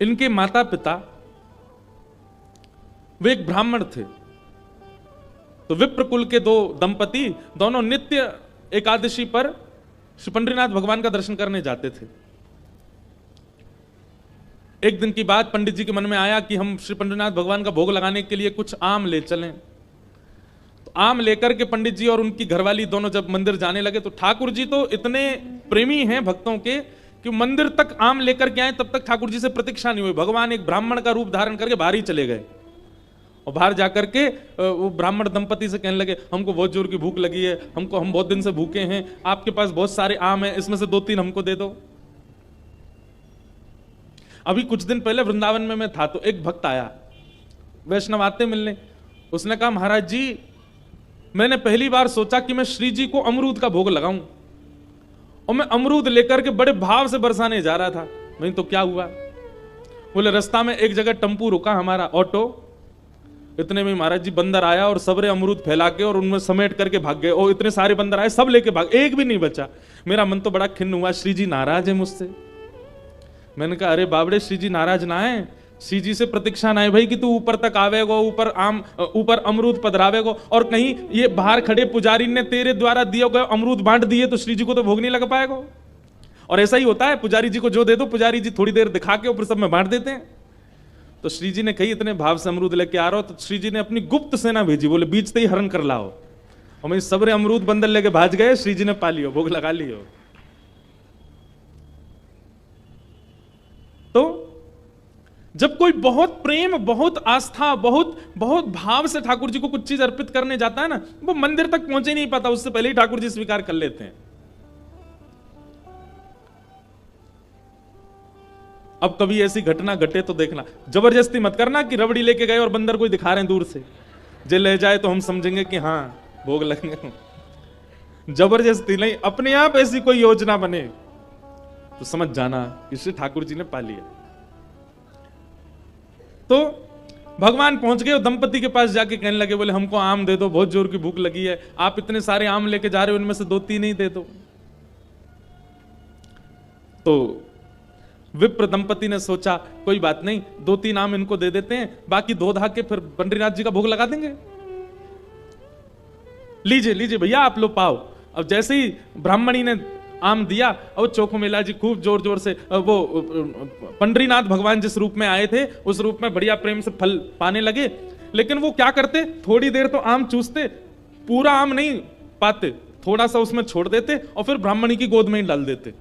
इनके माता पिता वे एक ब्राह्मण थे। तो विप्र कुल के दो दंपति दोनों नित्य एकादशी पर श्री पंडरीनाथ भगवान का दर्शन करने जाते थे। एक दिन की बात पंडित जी के मन में आया कि हम श्री पंडरीनाथ भगवान का भोग लगाने के लिए कुछ आम ले चलें। तो आम लेकर के पंडित जी और उनकी घरवाली दोनों जब मंदिर जाने लगे तो ठाकुर जी तो इतने प्रेमी हैं भक्तों के कि मंदिर तक आम लेकर के आए, तब तक ठाकुर जी से प्रतीक्षा नहीं हुई। भगवान एक ब्राह्मण का रूप धारण करके बाहर ही चले गए और बाहर जाकर के वो ब्राह्मण दंपति से कहने लगे, हमको बहुत जोर की भूख लगी है, हम बहुत दिन से भूखे हैं, आपके पास बहुत सारे आम हैं, इसमें से 2-3 हमको दे दो। अभी कुछ दिन पहले वृंदावन में मैं था तो एक भक्त आया, वैष्णव आते मिलने। उसने कहा, महाराज जी मैंने पहली बार सोचा कि मैं श्री जी को अमरूद का भोग लगाऊं, और मैं अमरूद लेकर के बड़े भाव से बरसाने जा रहा था। नहीं तो क्या हुआ? बोले रास्ता में एक जगह टेम्पू रुका हमारा ऑटो, इतने में महाराज जी बंदर आया और सबरे अमरूद फैला के और उनमें समेट करके भाग गए। और इतने सारे बंदर आए, सब लेके भाग, एक भी नहीं बचा। मेरा मन तो बड़ा खिन्न हुआ, श्री जी नाराज है मुझसे। मैंने कहा, अरे बाबड़े श्री जी नाराज ना है, श्री जी से प्रतीक्षा ना है भाई कि तू ऊपर तक आवेगो, ऊपर अमरूद पधरावेगो, और कहीं ये बाहर खड़े पुजारी ने तेरे द्वारा दिए गए अमरूद बांट दिए तो श्री जी को तो भोग नहीं लग पाएगा। और ऐसा ही होता है, पुजारी जी को जो दे दो पुजारी जी थोड़ी देर दिखा के ऊपर सब में बांट देते हैं। तो श्री जी ने कही, इतने भाव से अमरूद लेके आ रहा हो, तो श्री जी ने अपनी गुप्त सेना भेजी, बोले बीचते ही हरण कर लाओ। और मैं सबरे अमरूद बंदर लेके भाज गए, श्री जी ने पा लियो, भोग लगा लियो। तो जब कोई बहुत प्रेम, बहुत आस्था, बहुत बहुत भाव से ठाकुर जी को कुछ चीज अर्पित करने जाता है ना, वो मंदिर तक पहुंचे नहीं पाता, उससे पहले ही ठाकुर जी स्वीकार कर लेते हैं। अब कभी ऐसी घटना घटे तो देखना, जबरदस्ती मत करना कि रबड़ी लेके गए और बंदर कोई दिखा रहे हैं दूर से, जे ले जाए तो हम समझेंगे कि हाँ भोग लगेंगे। जबरदस्ती नहीं, अपने आप ऐसी कोई योजना बने तो समझ जाना इसे ठाकुर जी ने पा लिया। तो भगवान पहुंच गए, दंपति के पास जाके कहने लगे, बोले हमको आम दे दो, बहुत जोर की भूख लगी है, आप इतने सारे आम लेके जा रहे हो, उनमें से 2-3 ही दे दो। तो विप्र दंपति ने सोचा, कोई बात नहीं, 2-3 आम इनको दे देते हैं, बाकी धो धा के फिर पंडरीनाथ जी का भोग लगा देंगे। लीजिए लीजिए भैया, आप लो पाओ। अब जैसे ही ब्राह्मणी ने आम दिया, और चोखो मेला जी खूब जोर जोर से, वो पंडरीनाथ भगवान जिस रूप में आए थे उस रूप में बढ़िया प्रेम से फल पाने लगे। लेकिन वो क्या करते, थोड़ी देर तो आम चूसते, पूरा आम नहीं पाते, थोड़ा सा उसमें छोड़ देते और फिर ब्राह्मणी की गोद में ही डाल देते।